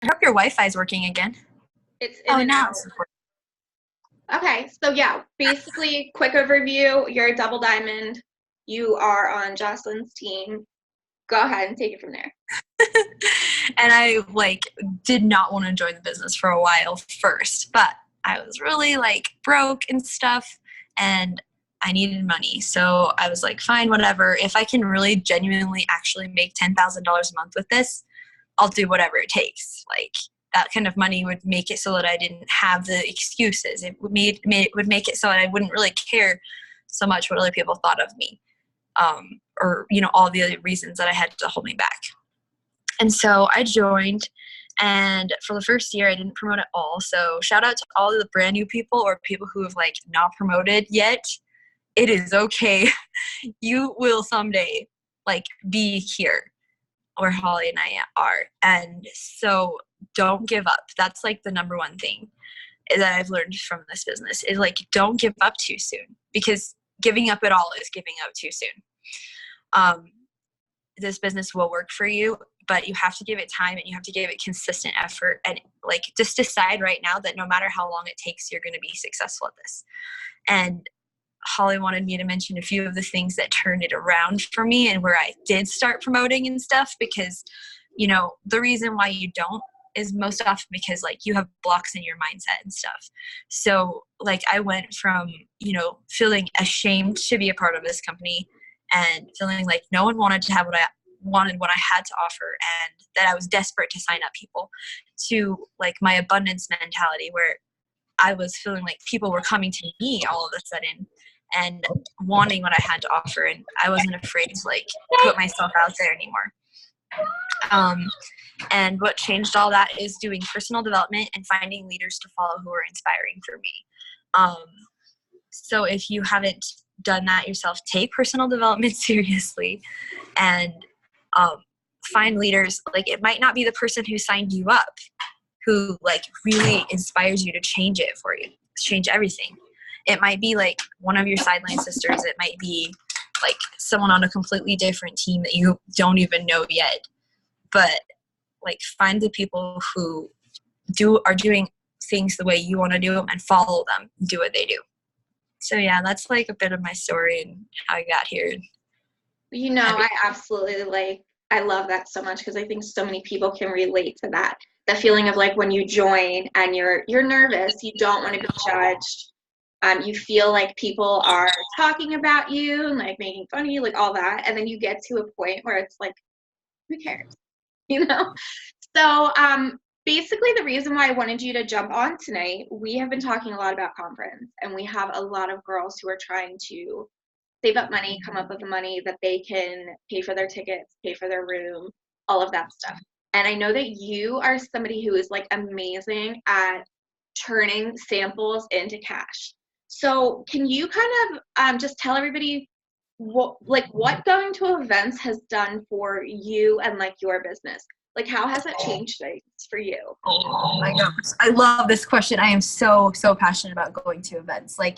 I hope your Wi-Fi is working again. It's in Oh, and now out. it's working. Okay, so yeah, basically, quick overview. You're a double diamond. You are on Jocelyn's team. Go ahead and take it from there. And I did not want to join the business for a while first, but I was really broke and stuff, and I needed money. So I was like, fine, whatever. If I can really genuinely actually make $10,000 a month with this, I'll do whatever it takes. That kind of money would make it so that I didn't have the excuses. It would make it so that I wouldn't really care so much what other people thought of me, or all the other reasons that I had to hold me back. And so I joined, and for the first year I didn't promote at all. So shout out to all of the brand new people or people who have not promoted yet. It is okay. You will someday be here where Holly and I are. And so don't give up. That's the number one thing that I've learned from this business is don't give up too soon, because giving up at all is giving up too soon. This business will work for you, but you have to give it time and you have to give it consistent effort, and just decide right now that no matter how long it takes, you're going to be successful at this. And Holly wanted me to mention a few of the things that turned it around for me and where I did start promoting and stuff, because the reason why you don't is most often because you have blocks in your mindset and stuff. So I went from feeling ashamed to be a part of this company and feeling like no one wanted to have what I had to offer, and that I was desperate to sign up people, to my abundance mentality where I was feeling like people were coming to me all of a sudden and wanting what I had to offer, and I wasn't afraid to put myself out there anymore. And what changed all that is doing personal development and finding leaders to follow who are inspiring for me. So if you haven't done that yourself, take personal development seriously, and find leaders. It might not be the person who signed you up who really inspires you to change it for you, change everything. It might be one of your sideline sisters. It might be someone on a completely different team that you don't even know yet. But find the people who are doing things the way you want to do them and follow them, do what they do. So yeah, that's a bit of my story and how I got here. I absolutely I love that so much, because I think so many people can relate to that. The feeling of when you join and you're nervous, you don't want to be judged. You feel like people are talking about you and making fun of you, all that, and then you get to a point where it's who cares, you know? So basically, the reason why I wanted you to jump on tonight, we have been talking a lot about conference, and we have a lot of girls who are trying to save up money, come up with the money that they can pay for their tickets, pay for their room, all of that stuff. And I know that you are somebody who is amazing at turning samples into cash. So can you kind of just tell everybody what going to events has done for you and your business? How has it changed things for you? Oh my gosh, I love this question. I am so passionate about going to events. I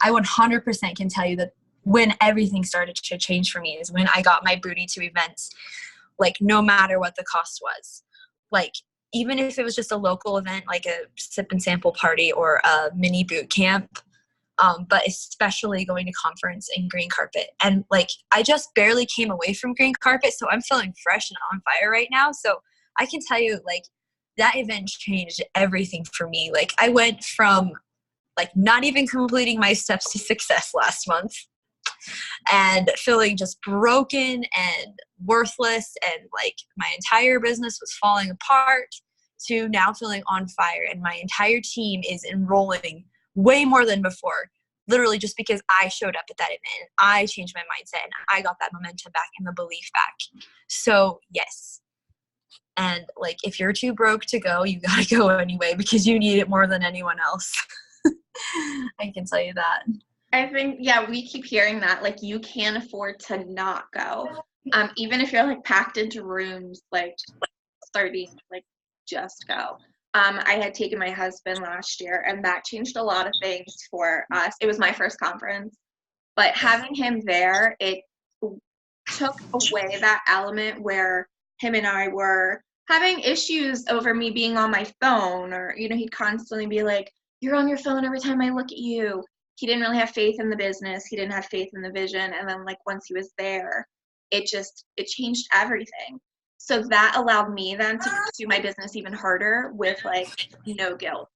100% can tell you that when everything started to change for me is when I got my booty to events, no matter what the cost was. Even if it was just a local event, like a sip and sample party or a mini boot camp, but especially going to conference and green carpet. And I just barely came away from green carpet, so I'm feeling fresh and on fire right now. So I can tell you that event changed everything for me. I went from not even completing my steps to success last month and feeling just broken and worthless, and my entire business was falling apart, to now feeling on fire, and my entire team is enrolling way more than before, literally just because I showed up at that event and I changed my mindset and I got that momentum back and the belief back. So yes. And if you're too broke to go, you gotta go anyway, because you need it more than anyone else. I can tell you that. I think, yeah, we keep hearing that, you can't afford to not go. Even if you're packed into rooms, 30, just go. I had taken my husband last year, and that changed a lot of things for us. It was my first conference, but having him there, it took away that element where him and I were having issues over me being on my phone, or, you know, he'd constantly be like, "You're on your phone every time I look at you." He didn't really have faith in the business. He didn't have faith in the vision. And then, like, once he was there, it changed everything. So that allowed me then to pursue my business even harder with, like, no guilt.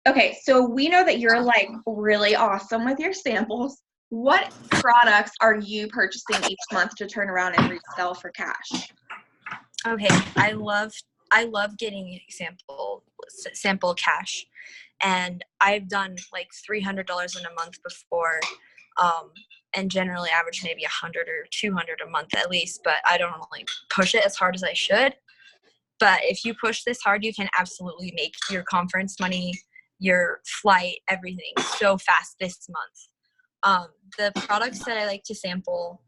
Okay, so we know that you're, like, really awesome with your samples. What products are you purchasing each month to turn around and resell for cash? Okay, I love getting sample cash, and I've done like $300 in a month before, and generally average maybe 100 or 200 a month at least. But I don't really push it as hard as I should. But if you push this hard, you can absolutely make your conference money, your flight, everything so fast this month. The products that I like to sample,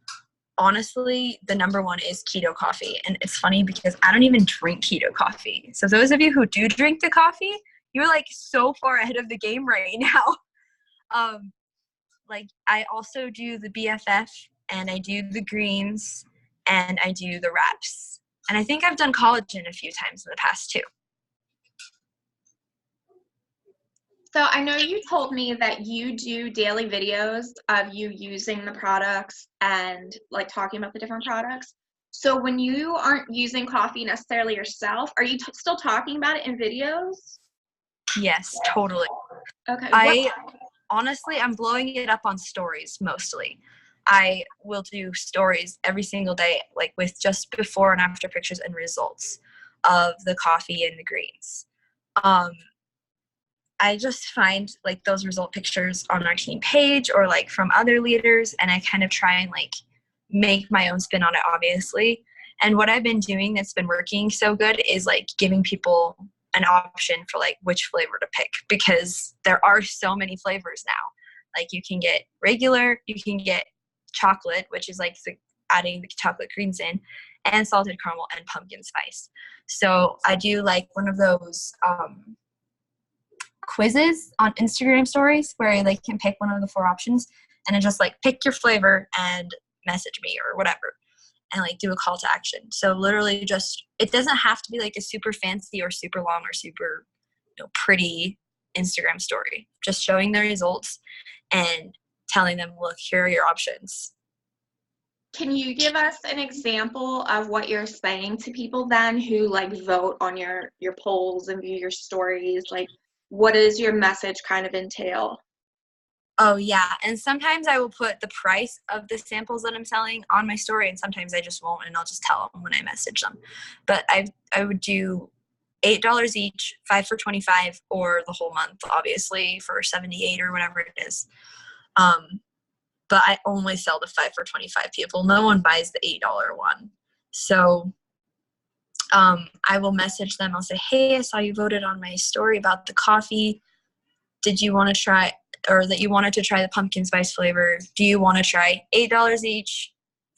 honestly, the number one is keto coffee. And it's funny because I don't even drink keto coffee. So those of you who do drink the coffee, you're like so far ahead of the game right now. Like I also do the BFF, and I do the greens, and I do the wraps. And I think I've done collagen a few times in the past too. So I know you told me that you do daily videos of you using the products and, like, talking about the different products. So when you aren't using coffee necessarily yourself, are you still talking about it in videos? Yes, totally. Okay. Honestly, I'm blowing it up on stories mostly. I will do stories every single day, like with just before and after pictures and results of the coffee and the greens. I just find like those result pictures on our team page or like from other leaders, and I kind of try and like make my own spin on it, obviously. And what I've been doing that's been working so good is like giving people an option for like which flavor to pick, because there are so many flavors now. Like you can get regular, you can get chocolate, which is like adding the chocolate greens in, and salted caramel and pumpkin spice. So I do like one of those quizzes on Instagram stories where they can pick one of the 4 options, and then just like pick your flavor and message me or whatever, and like do a call to action. So literally just, it doesn't have to be like a super fancy or super long or super, pretty Instagram story. Just showing the results and telling them, look, here are your options. Can you give us an example of what you're saying to people then who, like, vote on your polls and view your stories? Like, what does your message kind of entail? Oh yeah, and sometimes I will put the price of the samples that I'm selling on my story, and sometimes I just won't, and I'll just tell them when I message them. But I would do $8 each, 5 for $25, or the whole month, obviously, for $78 or whatever it is. But I only sell the 5 for $25 people. No one buys the $8 one. So I will message them. I'll say, hey, I saw you voted on my story about the coffee. Did you want to try, or that you wanted to try the pumpkin spice flavor? Do you want to try $8 each,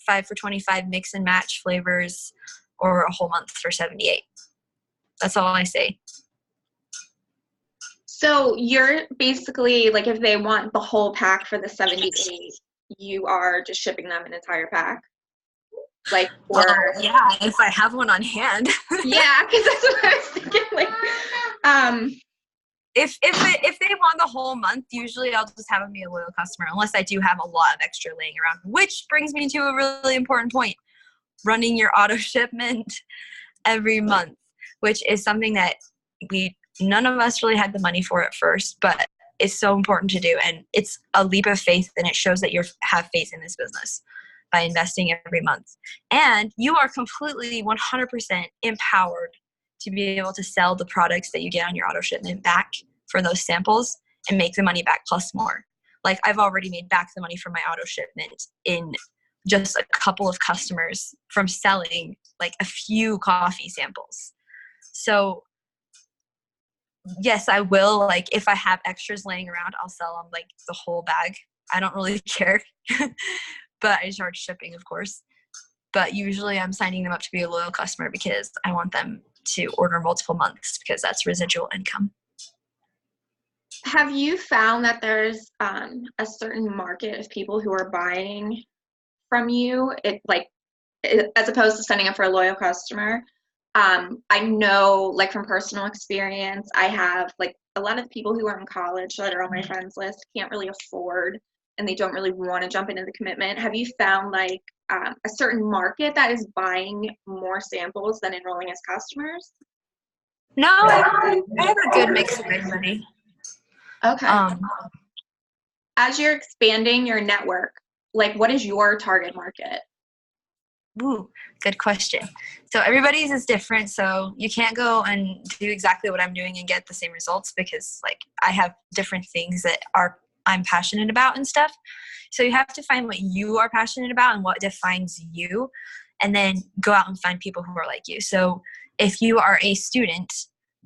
5 for $25 mix and match flavors, or a whole month for $78? That's all I say. So you're basically, like, if they want the whole pack for the $78, you are just shipping them an entire pack? Like, or yeah, if I have one on hand. Yeah, because that's what I was thinking. Like, if they want the whole month, usually I'll just have them be a loyal customer, unless I do have a lot of extra laying around. Which brings me to a really important point: running your auto shipment every month, which is something that none of us really had the money for at first, but it's so important to do, and it's a leap of faith, and it shows that you have faith in this business by investing every month. And you are completely 100% empowered to be able to sell the products that you get on your auto shipment back for those samples and make the money back plus more. Like, I've already made back the money from my auto shipment in just a couple of customers from selling like a few coffee samples. So yes, I will. Like, if I have extras laying around, I'll sell them like the whole bag. I don't really care. But I charge shipping, of course. But usually I'm signing them up to be a loyal customer because I want them to order multiple months, because that's residual income. have you found that there's a certain market of people who are buying from you? It, like, as opposed to signing up for a loyal customer. I know, like from personal experience, I have like a lot of people who are in college that are on my friends list can't really afford and they don't really want to jump into the commitment. Have you found like a certain market that is buying more samples than enrolling as customers? No, I have a good mix of everybody. Okay. As you're expanding your network, like what is your target market? Ooh, good question. So everybody's is different. So you can't go and do exactly what I'm doing and get the same results because like I have different things that I'm passionate about and stuff. So you have to find what you are passionate about and what defines you, and then go out and find people who are like you. So if you are a student,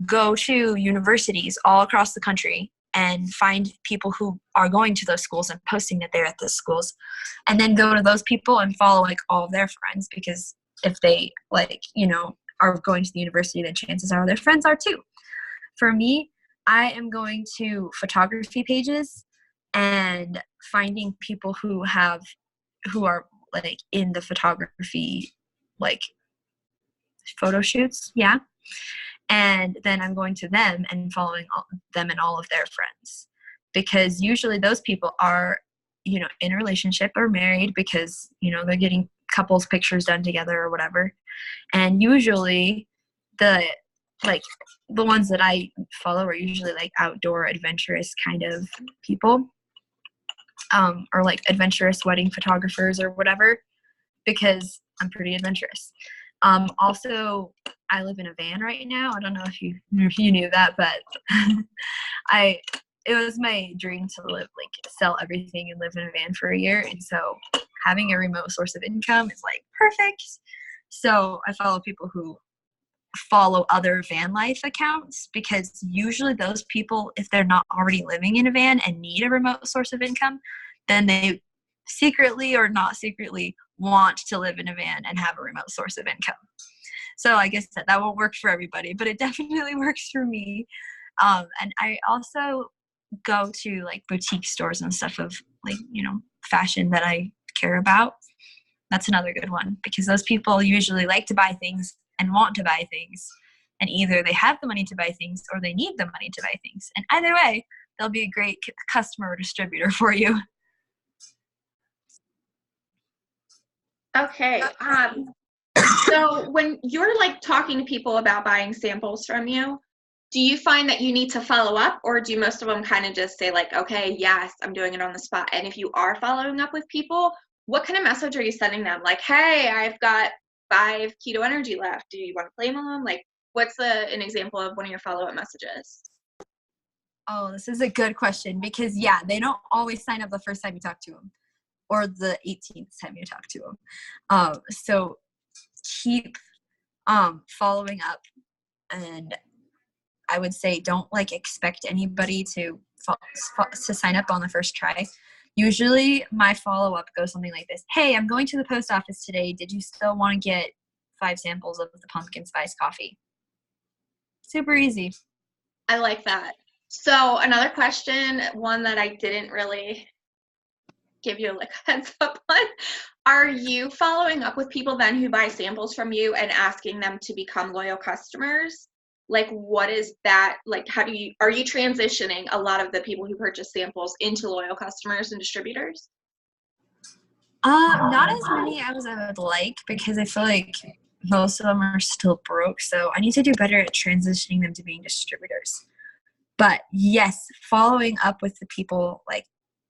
go to universities all across the country and find people who are going to those schools and posting that they're at those schools, and then go to those people and follow like all of their friends, because if they like, are going to the university, then chances are their friends are too. For me, I am going to photography pages and finding people who are like in the photography, like photo shoots. Yeah. And then I'm going to them and following them and all of their friends, because usually those people are, in a relationship or married, because, they're getting couples pictures done together or whatever. And usually the ones that I follow are usually like outdoor adventurous kind of people, or like adventurous wedding photographers or whatever, because I'm pretty adventurous. Also, I live in a van right now. I don't know if you knew that, but it was my dream to sell everything and live in a van for a year. And so having a remote source of income is like perfect. So I follow people who follow other van life accounts, because usually those people, if they're not already living in a van and need a remote source of income, then they secretly or not secretly want to live in a van and have a remote source of income. So I guess that won't work for everybody, but it definitely works for me. And I also go to like boutique stores and stuff of like, fashion that I care about. That's another good one, because those people usually like to buy things and want to buy things. And either they have the money to buy things or they need the money to buy things. And either way, they'll be a great customer or distributor for you. Okay. So when you're like talking to people about buying samples from you, do you find that you need to follow up, or do most of them kind of just say like, okay, yes, I'm doing it on the spot? And if you are following up with people, what kind of message are you sending them? Like, hey, I've got 5 keto energy left. Do you want to claim them? Like, what's an example of one of your follow-up messages? Oh, this is a good question, because they don't always sign up the first time you talk to them or the 18th time you talk to them. So keep following up, and I would say don't expect anybody to sign up on the first try. Usually my follow-up goes something like this: hey, I'm going to the post office today. Did you still want to get 5 samples of the pumpkin spice coffee? Super easy. I like that. So another question, one that I didn't really give you a heads up on. Are you following up with people then who buy samples from you and asking them to become loyal customers? Like, what is that? Like, are you transitioning a lot of the people who purchase samples into loyal customers and distributors? Not as many as I would like, because I feel like most of them are still broke. So I need to do better at transitioning them to being distributors. But yes, following up with the people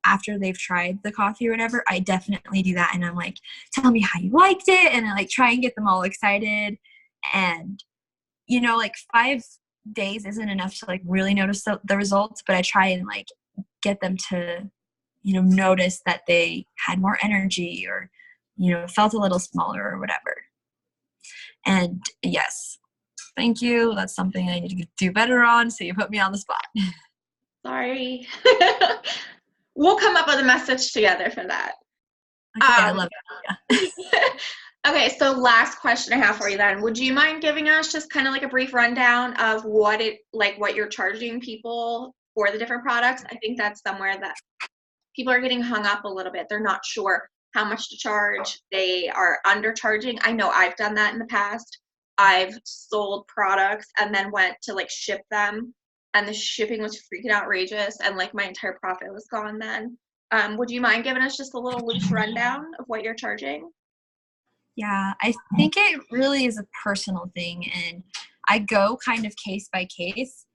after they've tried the coffee or whatever, I definitely do that. And I'm like, tell me how you liked it. And I try and get them all excited. And, 5 days isn't enough to really notice the results, but I try and get them to, notice that they had more energy or, felt a little smaller or whatever. And yes, thank you. That's something I need to do better on. So you put me on the spot. Sorry. We'll come up with a message together for that. Okay, I love it. Yeah. Okay, so last question I have for you then. Would you mind giving us just kind of a brief rundown of what you're charging people for the different products? I think that's somewhere that people are getting hung up a little bit. They're not sure how much to charge. They are undercharging. I know I've done that in the past. I've sold products and then went to like ship them, and the shipping was freaking outrageous, and like my entire profit was gone then. Would you mind giving us just a little loose rundown of what you're charging? Yeah, I think it really is a personal thing, and I go kind of case by case.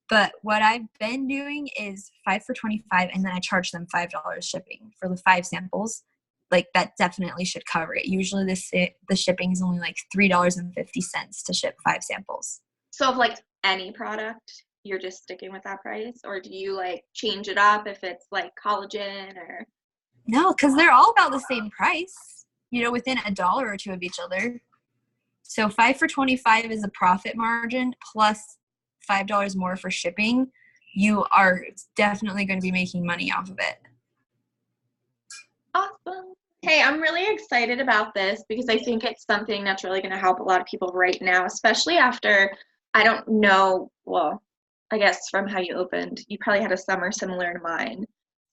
But what I've been doing is 5 for $25, and then I charge them $5 shipping for the 5 samples. Like that definitely should cover it. Usually the shipping is only like $3.50 to ship 5 samples. So of like any product, you're just sticking with that price, or do you like change it up if it's like collagen or? No, because they're all about the same price, within $1 or $2 of each other. So 5 for $25 is a profit margin plus $5 more for shipping. You are definitely going to be making money off of it. Awesome. Hey, I'm really excited about this because I think it's something that's really going to help a lot of people right now, especially after, I don't know, well, I guess from how you opened, you probably had a summer similar to mine.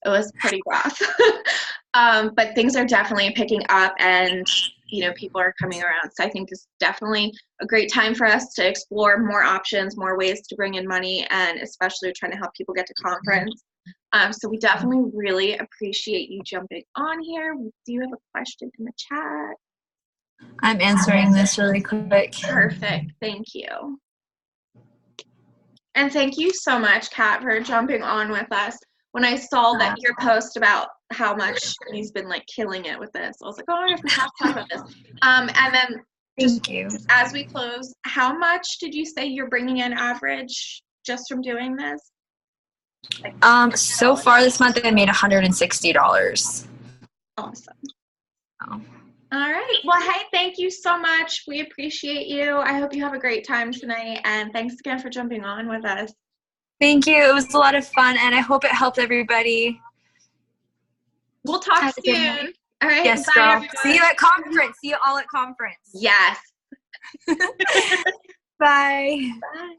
It was pretty rough. But things are definitely picking up, and people are coming around. So I think this is definitely a great time for us to explore more options, more ways to bring in money, and especially trying to help people get to conference. So we definitely really appreciate you jumping on here. We do have a question in the chat. I'm answering this really quick. Perfect. Thank you. And thank you so much, Kat, for jumping on with us. When I saw that your post about how much he's been like killing it with this, I was like, oh, I have to talk about this. And then Thank you. As we close, how much did you say you're bringing in average just from doing this? So far this month I made $160. Awesome. Oh. All right. Well, hey, thank you so much. We appreciate you. I hope you have a great time tonight, and thanks again for jumping on with us. Thank you. It was a lot of fun, and I hope it helped everybody. We'll talk soon. All right. Yes, bye, girl. everyone. See you at conference. See you all at conference. Yes. Bye. Bye.